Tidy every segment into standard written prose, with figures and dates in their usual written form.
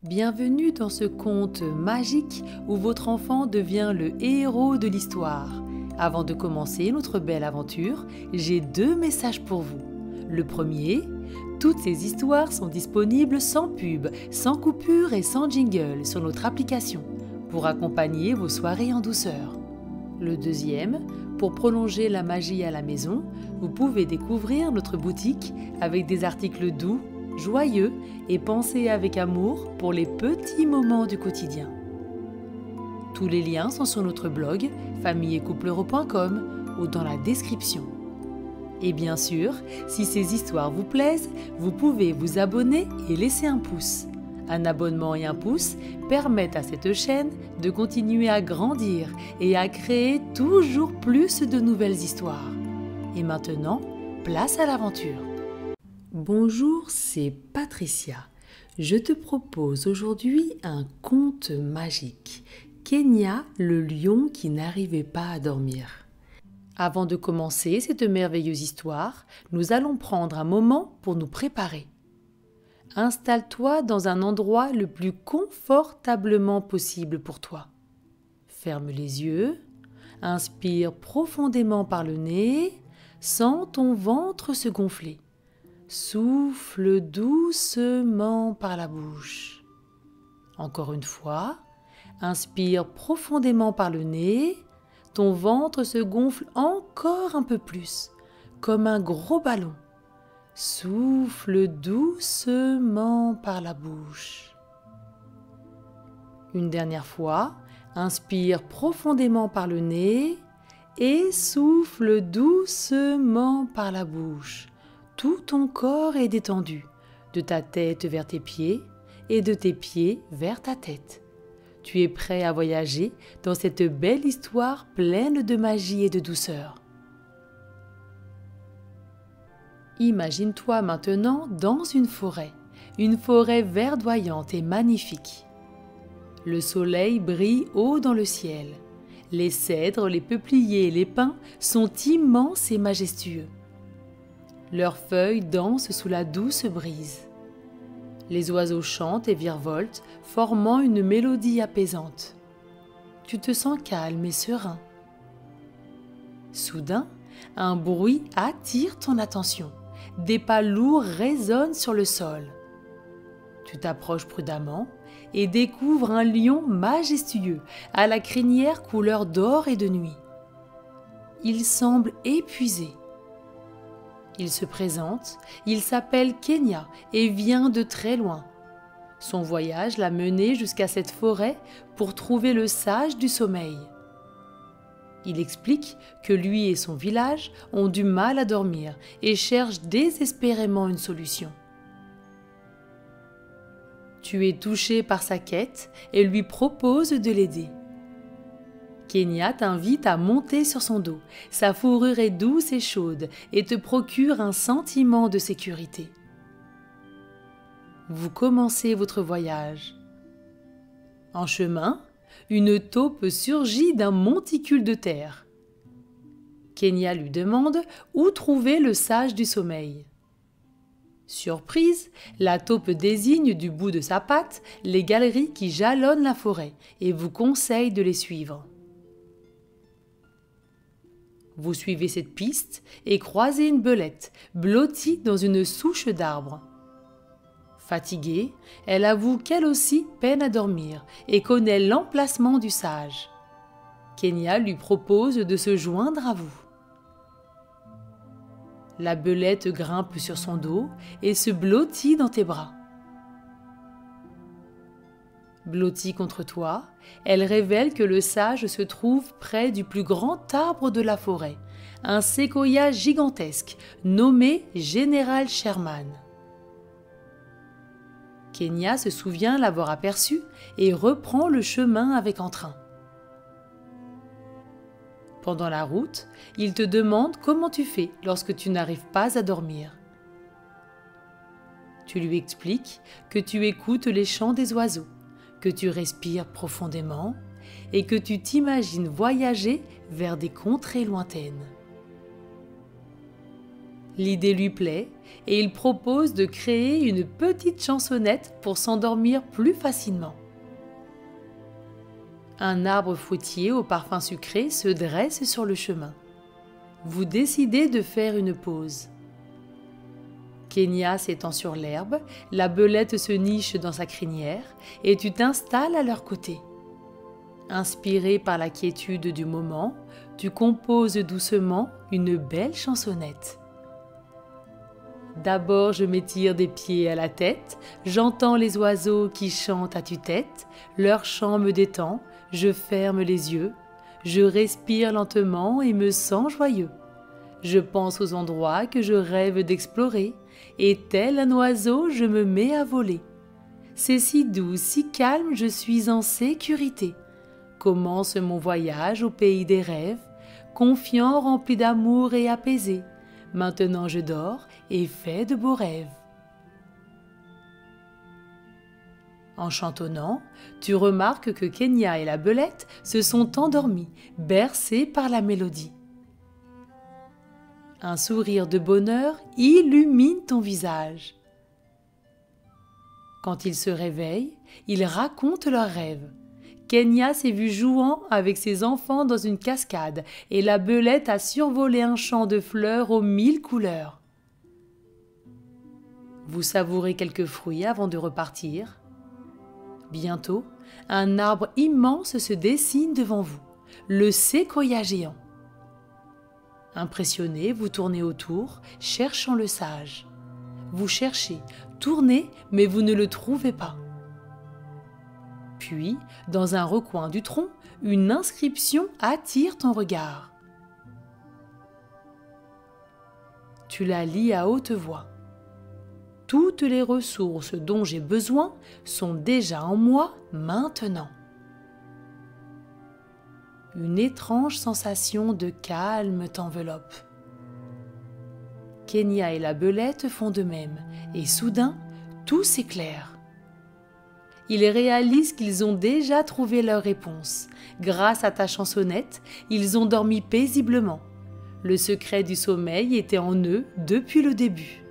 Bienvenue dans ce conte magique où votre enfant devient le héros de l'histoire. Avant de commencer notre belle aventure, j'ai 2 messages pour vous. Le premier, toutes ces histoires sont disponibles sans pub, sans coupure et sans jingle sur notre application pour accompagner vos soirées en douceur. Le deuxième, pour prolonger la magie à la maison, vous pouvez découvrir notre boutique avec des articles doux, joyeux et pensés avec amour pour les petits moments du quotidien. Tous les liens sont sur notre blog familleetcoupleheureux.com ou dans la description. Et bien sûr, si ces histoires vous plaisent, vous pouvez vous abonner et laisser un pouce. Un abonnement et un pouce permettent à cette chaîne de continuer à grandir et à créer toujours plus de nouvelles histoires. Et maintenant, place à l'aventure. Bonjour, c'est Patricia. Je te propose aujourd'hui un conte magique. Kenya, le lion qui n'arrivait pas à dormir. Avant de commencer cette merveilleuse histoire, nous allons prendre un moment pour nous préparer. Installe-toi dans un endroit le plus confortablement possible pour toi. Ferme les yeux, inspire profondément par le nez, sens ton ventre se gonfler. Souffle doucement par la bouche. Encore une fois, inspire profondément par le nez, ton ventre se gonfle encore un peu plus, comme un gros ballon. Souffle doucement par la bouche. Une dernière fois, inspire profondément par le nez et souffle doucement par la bouche. Tout ton corps est détendu, de ta tête vers tes pieds et de tes pieds vers ta tête. Tu es prêt à voyager dans cette belle histoire pleine de magie et de douceur. Imagine-toi maintenant dans une forêt verdoyante et magnifique. Le soleil brille haut dans le ciel. Les cèdres, les peupliers et les pins sont immenses et majestueux. Leurs feuilles dansent sous la douce brise. Les oiseaux chantent et virevoltent, formant une mélodie apaisante. Tu te sens calme et serein. Soudain, un bruit attire ton attention. Des pas lourds résonnent sur le sol. Tu t'approches prudemment et découvres un lion majestueux, à la crinière couleur d'or et de nuit. Il semble épuisé. Il se présente, il s'appelle Kenya et vient de très loin. Son voyage l'a mené jusqu'à cette forêt pour trouver le sage du sommeil. Il explique que lui et son village ont du mal à dormir et cherchent désespérément une solution. Tu es touché par sa quête et lui propose de l'aider. Kenya t'invite à monter sur son dos. Sa fourrure est douce et chaude et te procure un sentiment de sécurité. Vous commencez votre voyage. En chemin, une taupe surgit d'un monticule de terre. Kenya lui demande où trouver le sage du sommeil. Surprise, la taupe désigne du bout de sa patte les galeries qui jalonnent la forêt et vous conseille de les suivre. Vous suivez cette piste et croisez une belette, blottie dans une souche d'arbre. Fatiguée, elle avoue qu'elle aussi peine à dormir et connaît l'emplacement du sage. Kenya lui propose de se joindre à vous. La belette grimpe sur son dos et se blottit dans tes bras. Blottie contre toi, elle révèle que le sage se trouve près du plus grand arbre de la forêt, un séquoia gigantesque nommé Général Sherman. Kenya se souvient l'avoir aperçu et reprend le chemin avec entrain. Pendant la route, il te demande comment tu fais lorsque tu n'arrives pas à dormir. Tu lui expliques que tu écoutes les chants des oiseaux, que tu respires profondément et que tu t'imagines voyager vers des contrées lointaines. L'idée lui plaît et il propose de créer une petite chansonnette pour s'endormir plus facilement. Un arbre fruitier au parfum sucré se dresse sur le chemin. Vous décidez de faire une pause. Kenya s'étend sur l'herbe, la belette se niche dans sa crinière et tu t'installes à leur côté. Inspiré par la quiétude du moment, tu composes doucement une belle chansonnette. D'abord je m'étire des pieds à la tête, j'entends les oiseaux qui chantent à tue-tête, leur chant me détend, je ferme les yeux, je respire lentement et me sens joyeux. Je pense aux endroits que je rêve d'explorer, et tel un oiseau je me mets à voler. C'est si doux, si calme, je suis en sécurité. Commence mon voyage au pays des rêves, confiant, rempli d'amour et apaisé. Maintenant je dors et fais de beaux rêves. En chantonnant, tu remarques que Kenya et la belette se sont endormis, bercés par la mélodie. Un sourire de bonheur illumine ton visage. Quand ils se réveillent, ils racontent leurs rêves. Kenya s'est vue jouant avec ses enfants dans une cascade et la belette a survolé un champ de fleurs aux 1000 couleurs. Vous savourez quelques fruits avant de repartir. Bientôt, un arbre immense se dessine devant vous, le séquoia géant. Impressionné, vous tournez autour, cherchant le sage. Vous cherchez, tournez, mais vous ne le trouvez pas. Puis, dans un recoin du tronc, une inscription attire ton regard. Tu la lis à haute voix. Toutes les ressources dont j'ai besoin sont déjà en moi maintenant. Une étrange sensation de calme t'enveloppe. Kenya et la belette font de même, et soudain, tout s'éclaire. Ils réalisent qu'ils ont déjà trouvé leur réponse. Grâce à ta chansonnette, ils ont dormi paisiblement. Le secret du sommeil était en eux depuis le début.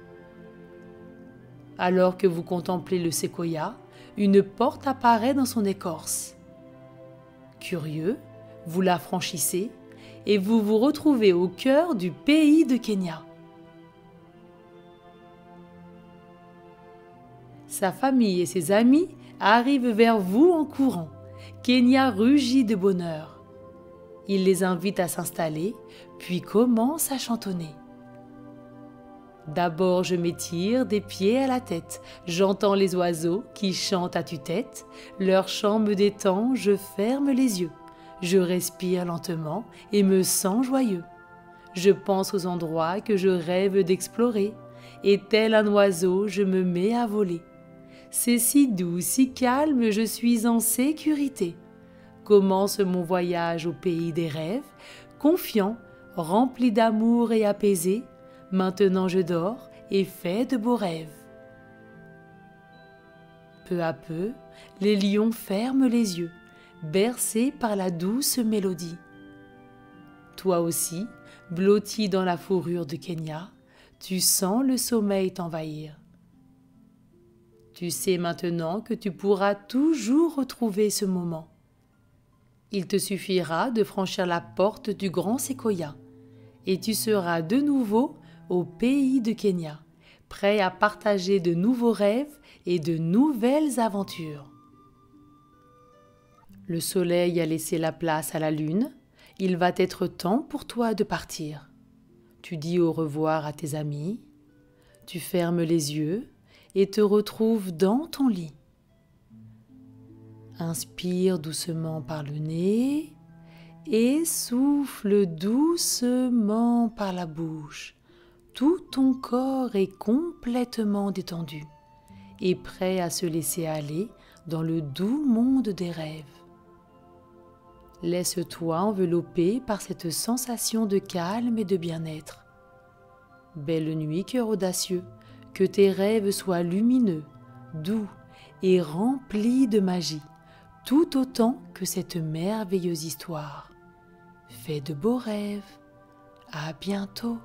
Alors que vous contemplez le séquoia, une porte apparaît dans son écorce. Curieux, vous la franchissez et vous vous retrouvez au cœur du pays de Kenya. Sa famille et ses amis arrivent vers vous en courant. Kenya rugit de bonheur. Il les invite à s'installer, puis commence à chantonner. D'abord je m'étire des pieds à la tête, j'entends les oiseaux qui chantent à tue-tête, leur chant me détend, je ferme les yeux. Je respire lentement et me sens joyeux. Je pense aux endroits que je rêve d'explorer, et tel un oiseau, je me mets à voler. C'est si doux, si calme, je suis en sécurité. Commence mon voyage au pays des rêves, confiant, rempli d'amour et apaisé. Maintenant je dors et fais de beaux rêves. Peu à peu, les lions ferment les yeux, bercés par la douce mélodie. Toi aussi, blotti dans la fourrure de Kenya, tu sens le sommeil t'envahir. Tu sais maintenant que tu pourras toujours retrouver ce moment. Il te suffira de franchir la porte du grand séquoia et tu seras de nouveau au pays de Kenya, prêt à partager de nouveaux rêves et de nouvelles aventures. Le soleil a laissé la place à la lune, il va être temps pour toi de partir. Tu dis au revoir à tes amis, tu fermes les yeux et te retrouves dans ton lit. Inspire doucement par le nez et souffle doucement par la bouche. Tout ton corps est complètement détendu et prêt à se laisser aller dans le doux monde des rêves. Laisse-toi envelopper par cette sensation de calme et de bien-être. Belle nuit, cœur audacieux, que tes rêves soient lumineux, doux et remplis de magie, tout autant que cette merveilleuse histoire. Fais de beaux rêves. À bientôt.